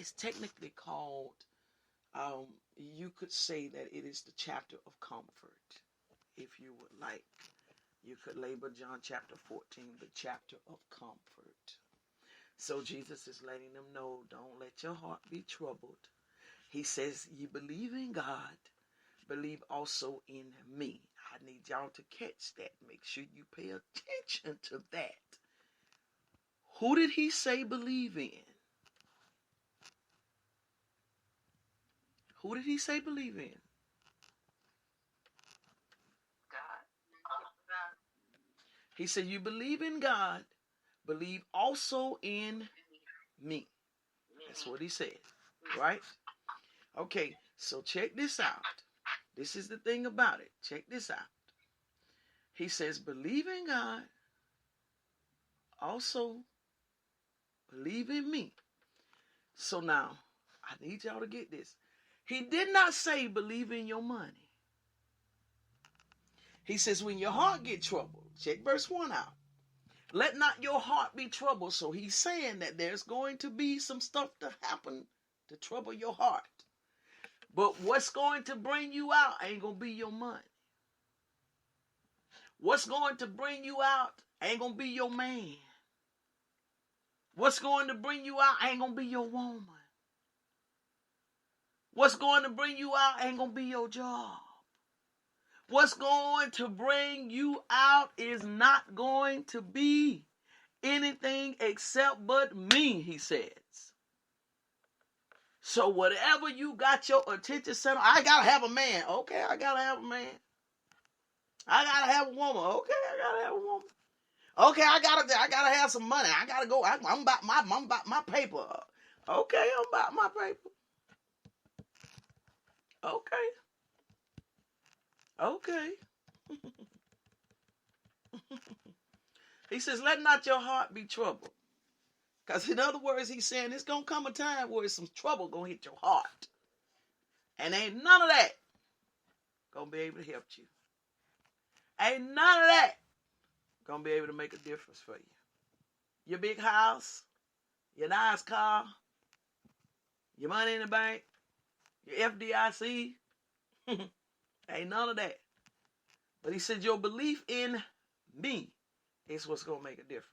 It's technically called, you could say that it is the chapter of comfort. If you would like, you could label John chapter 14 the chapter of comfort. So Jesus is letting them know, don't let your heart be troubled. He says, you believe in God, believe also in me. I need y'all to catch that. Make sure you pay attention to that. Who did he say believe in? Who did he say believe in? He said, you believe in God, believe also in me. That's what he said, right? Okay, so check this out. This is the thing about it. Check this out. He says, believe in God, also believe in me. So now, I need y'all to get this. He did not say believe in your money. He says, when your heart get troubled, check verse 1 out. Let not your heart be troubled. So he's saying that there's going to be some stuff to happen to trouble your heart. But what's going to bring you out ain't going to be your money. What's going to bring you out ain't going to be your man. What's going to bring you out ain't going to be your woman. What's going to bring you out ain't going to be your job. What's going to bring you out is not going to be anything except but me, he says. So whatever you got your attention set on, I got to have a man. Okay, I got to have a man. I got to have a woman. Okay, I got to have a woman. Okay, I gotta have some money. I gotta go. I'm about my paper. Okay, I'm about my paper. Okay. He says, let not your heart be troubled. Because in other words, he's saying it's going to come a time where some trouble going to hit your heart. And ain't none of that going to be able to help you. Ain't none of that going to be able to make a difference for you. Your big house, your nice car, your money in the bank, your FDIC, ain't none of that. But he said your belief in me is what's going to make a difference.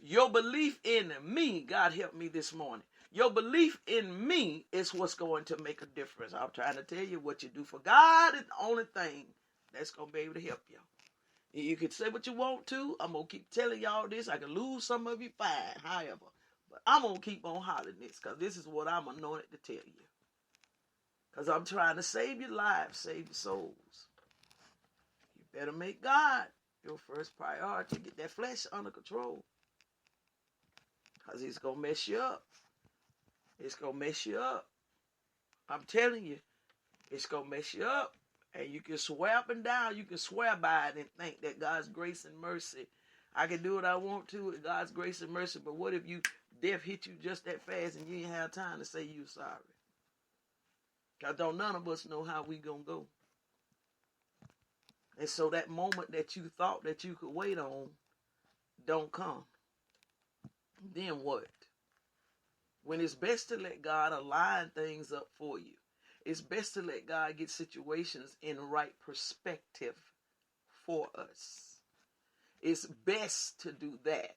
Your belief in me, God help me this morning. Your belief in me is what's going to make a difference. I'm trying to tell you, what you do for God is the only thing that's going to be able to help you. You can say what you want to. I'm going to keep telling y'all this. I can lose some of you, fine, however. But I'm going to keep on hollering this, because this is what I'm anointed to tell you. Because I'm trying to save your lives, save your souls. You better make God your first priority. Get that flesh under control. Because he's going to mess you up. It's going to mess you up. I'm telling you, it's going to mess you up. And you can swear up and down. You can swear by it and think that God's grace and mercy, I can do what I want to with God's grace and mercy. But what if death hit you just that fast and you ain't have time to say you're sorry? Because don't none of us know how we going to go. And so that moment that you thought that you could wait on don't come. Then what? When it's best to let God align things up for you. It's best to let God get situations in right perspective for us. It's best to do that.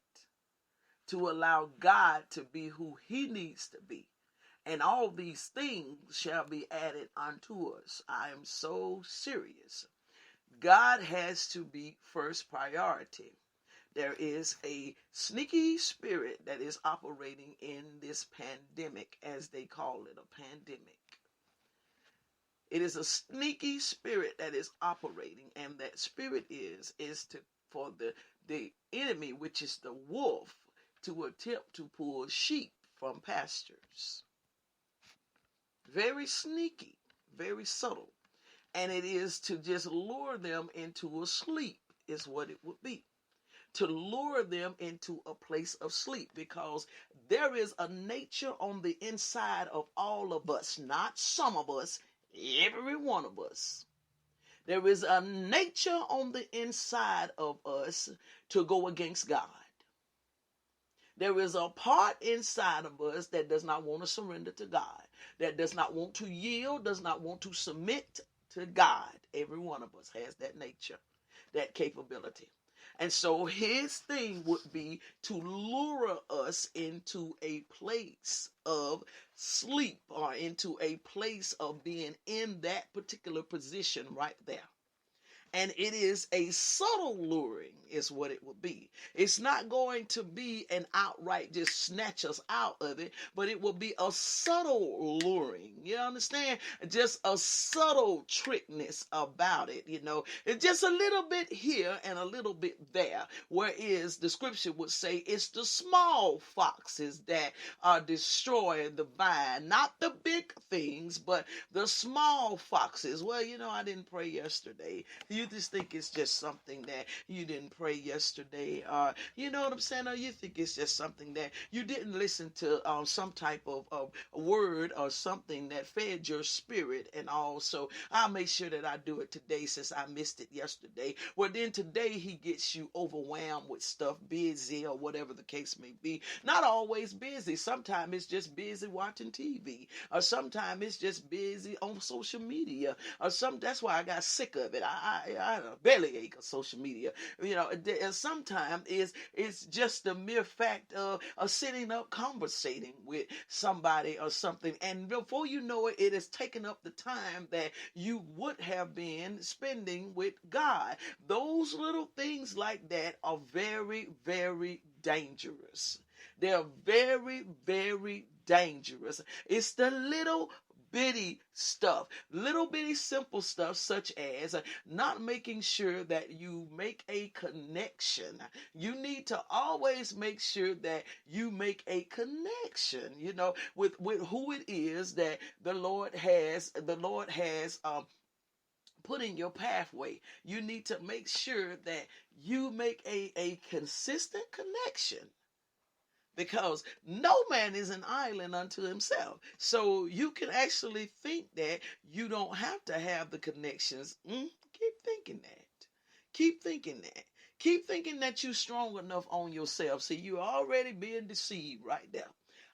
To allow God to be who he needs to be. And all these things shall be added unto us. I am so serious. God has to be first priority. There is a sneaky spirit that is operating in this pandemic, as they call it, a pandemic. It is a sneaky spirit that is operating, and that spirit is for the enemy, which is the wolf, to attempt to pull sheep from pastures. Very sneaky, very subtle. And it is to just lure them into a sleep, is what it would be. To lure them into a place of sleep, because there is a nature on the inside of all of us, not some of us, every one of us. There is a nature on the inside of us to go against God. There is a part inside of us that does not want to surrender to God, that does not want to yield, does not want to submit to God. Every one of us has that nature, that capability. And so his thing would be to lure us into a place of sleep, or into a place of being in that particular position right there. And it is a subtle luring is what it will be. It's not going to be an outright just snatch us out of it, but it will be a subtle luring. You understand? Just a subtle trickness about it. It's just a little bit here and a little bit there. Whereas the scripture would say it's the small foxes that are destroying the vine, not the big things, but the small foxes. Well, I didn't pray yesterday. You just think it's just something that you didn't pray yesterday, or you know what I'm saying, or you think it's just something that you didn't listen to some type of word or something that fed your spirit, and also I'll make sure that I do it today since I missed it yesterday. Well, then today he gets you overwhelmed with stuff, busy or whatever the case may be. Not always busy. Sometimes it's just busy watching TV, or sometimes it's just busy on social media, or that's why I got sick of it. I had a bellyache of social media. And sometimes it's just the mere fact of sitting up conversating with somebody or something, and before you know it, it has taken up the time that you would have been spending with God. Those little things like that are very, very dangerous. They're very, very dangerous. It's the little bitty stuff, little bitty simple stuff, such as not making sure that you make a connection. You need to always make sure that you make a connection, with who it is that the Lord has put in your pathway. You need to make sure that you make a consistent connection, because no man is an island unto himself. So you can actually think that you don't have to have the connections. Keep thinking that. Keep thinking that. Keep thinking that you're strong enough on yourself. See, you're already being deceived right there.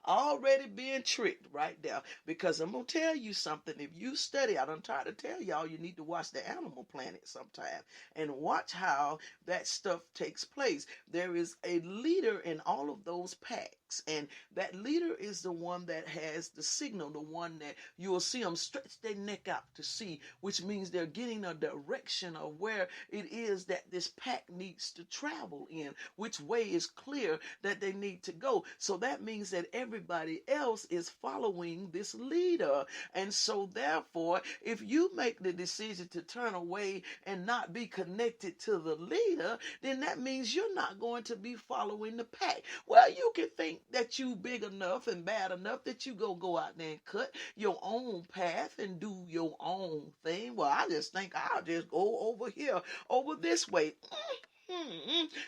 Already being tricked right there. Because I'm going to tell you something. If you study, I done tried to tell y'all, you need to watch the Animal Planet sometime and watch how that stuff takes place. There is a leader in all of those packs, and that leader is the one that has the signal, the one that you will see them stretch their neck out to see, which means they're getting a direction of where it is that this pack needs to travel in, which way is clear that they need to go. So that means that everybody else is following this leader. And so therefore, if you make the decision to turn away and not be connected to the leader, then that means you're not going to be following the pack. Well, you can think that you big enough and bad enough that you go out there and cut your own path and do your own thing. Well, I just think I'll just go over here, over this way.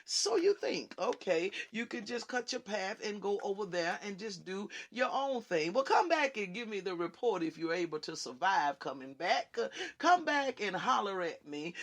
So you think, okay, you could just cut your path and go over there and just do your own thing. Well, come back and give me the report if you're able to survive coming back. Come back and holler at me.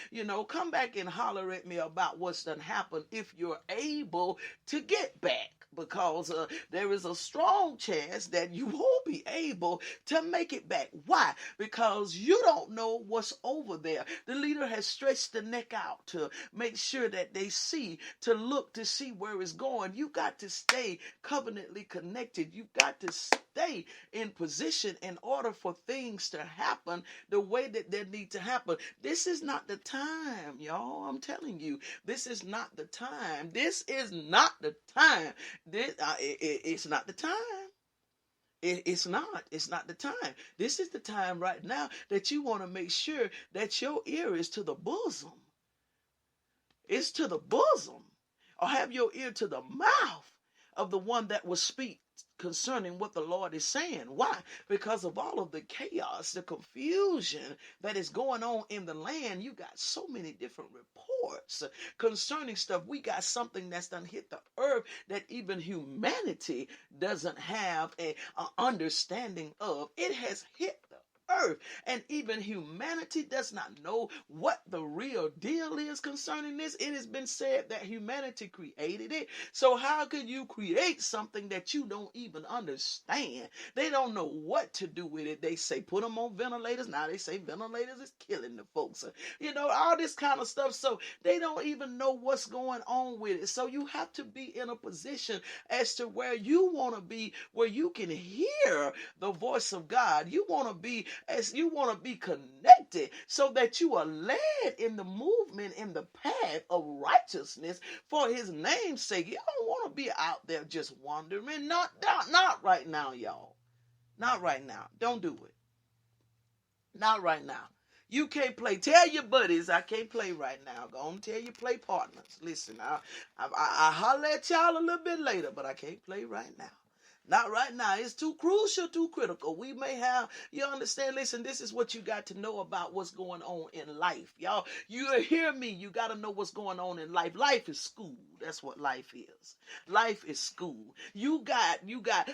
Come back and holler at me about what's done happened if you're able to get back. Because there is a strong chance that you won't be able to make it back. Why? Because you don't know what's over there. The leader has stretched the neck out to make sure that they see, to look to see where it's going. You got to stay covenantly connected. You got to stay in position in order for things to happen the way that they need to happen. This is not the time, y'all. I'm telling you, this is not the time. This is not the time. It's not the time. It's not the time. This is the time right now that you want to make sure that your ear is to the bosom. It's to the bosom. Or have your ear to the mouth of the one that will speak concerning what the Lord is saying. Why? Because of all of the chaos, the confusion that is going on in the land. You got so many different reports concerning stuff. We got something that's done hit the earth that even humanity doesn't have a understanding of. It has hit the earth. And even humanity does not know what the real deal is concerning this. It has been said that humanity created it. So how could you create something that you don't even understand? They don't know what to do with it. They say put them on ventilators. Now they say ventilators is killing the folks. All this kind of stuff. So they don't even know what's going on with it. So you have to be in a position as to where you want to be, where you can hear the voice of God. You want to be connected so that you are led in the movement, in the path of righteousness for his name's sake. You don't want to be out there just wandering. Not right now, y'all. Not right now. Don't do it. Not right now. You can't play. Tell your buddies I can't play right now. Go on, tell your play partners. Listen, I'll holler at y'all a little bit later, but I can't play right now. Not right now. It's too crucial, too critical. We may have, you understand, listen, this is what you got to know about what's going on in life. Y'all, you hear me, you got to know what's going on in life. Life is school. That's what life is. Life is school. You got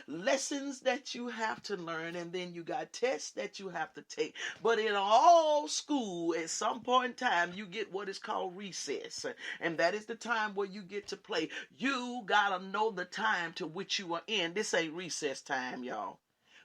lessons that you have to learn, and then you got tests that you have to take. But in all school, at some point in time, you get what is called recess. And that is the time where you get to play. You got to know the time to which you are in. This ain't recess time, y'all.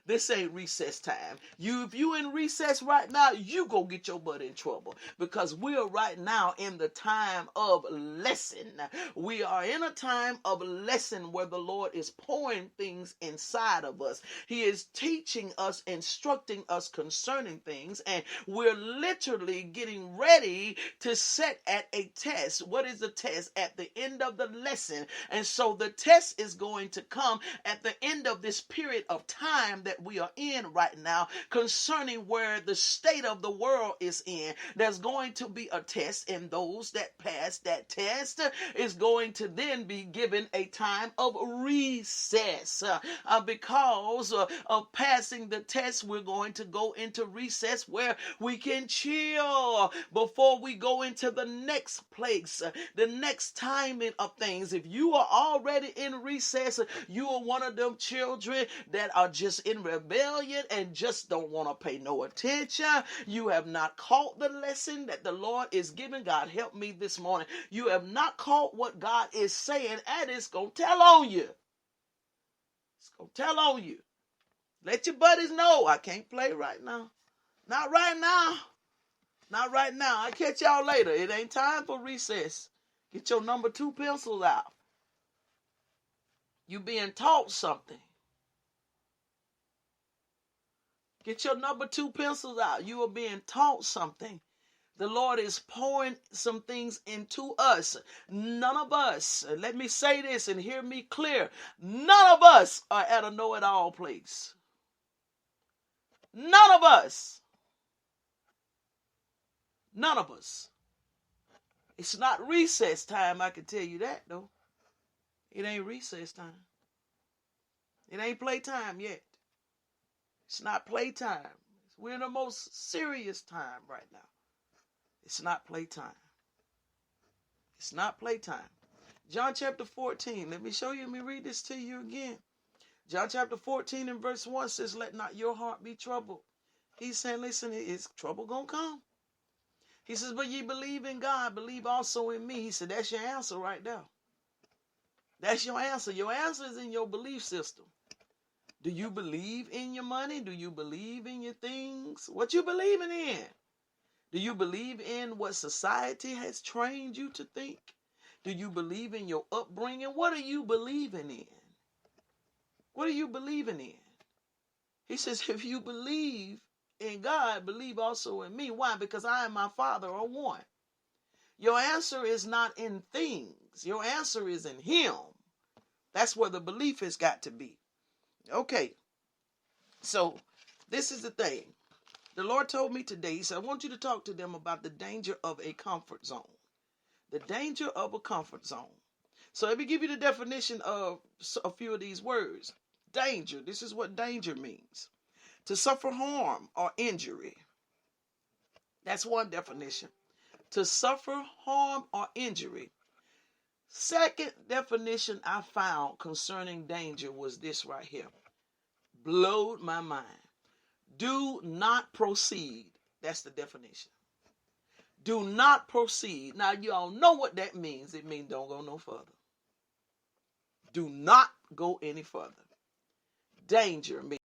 This ain't recess time. If you in recess right now, you go get your butt in trouble, because we are right now in the time of lesson. We are in a time of lesson where the Lord is pouring things inside of us. He is teaching us, instructing us concerning things, and we're literally getting ready to set at a test. What is the test? At the end of the lesson. And so the test is going to come at the end of this period of time that we are in right now, concerning where the state of the world is in. There's going to be a test, and those that pass that test is going to then be given a time of recess. Because of passing the test, we're going to go into recess where we can chill before we go into the next place, the next timing of things. If you are already in recess, you are one of them children that are just in rebellion and just don't want to pay no attention. You have not caught the lesson that the Lord is giving. God help me this morning. You have not caught what God is saying, and it's going to tell on you. It's going to tell on you. Let your buddies know I can't play right now. Not right now. Not right now. I'll catch y'all later. It ain't time for recess. Get your number 2 pencils out. You being taught something. Get your number 2 pencils out. You are being taught something. The Lord is pouring some things into us. None of us, let me say this and hear me clear, none of us are at a know-it-all place. None of us. None of us. It's not recess time, I can tell you that, though. It ain't recess time. It ain't playtime yet. It's not playtime. We're in the most serious time right now. It's not playtime. It's not playtime. John chapter 14. Let me show you. Let me read this to you again. John chapter 14 and verse 1 says, let not your heart be troubled. He's saying, listen, is trouble going to come? He says, but ye believe in God, believe also in me. He said, that's your answer right there. That's your answer. Your answer is in your belief system. Do you believe in your money? Do you believe in your things? What you believing in? Do you believe in what society has trained you to think? Do you believe in your upbringing? What are you believing in? What are you believing in? He says, if you believe in God, believe also in me. Why? Because I and my Father are one. Your answer is not in things. Your answer is in Him. That's where the belief has got to be. Okay, so this is the thing. The Lord told me today, He said, I want you to talk to them about the danger of a comfort zone. The danger of a comfort zone. So let me give you the definition of a few of these words. Danger. This is what danger means. To suffer harm or injury. That's one definition. To suffer harm or injury. Second definition I found concerning danger was this right here. Blowed my mind. Do not proceed. That's the definition. Do not proceed. Now, you all know what that means. It means don't go no further. Do not go any further. Danger means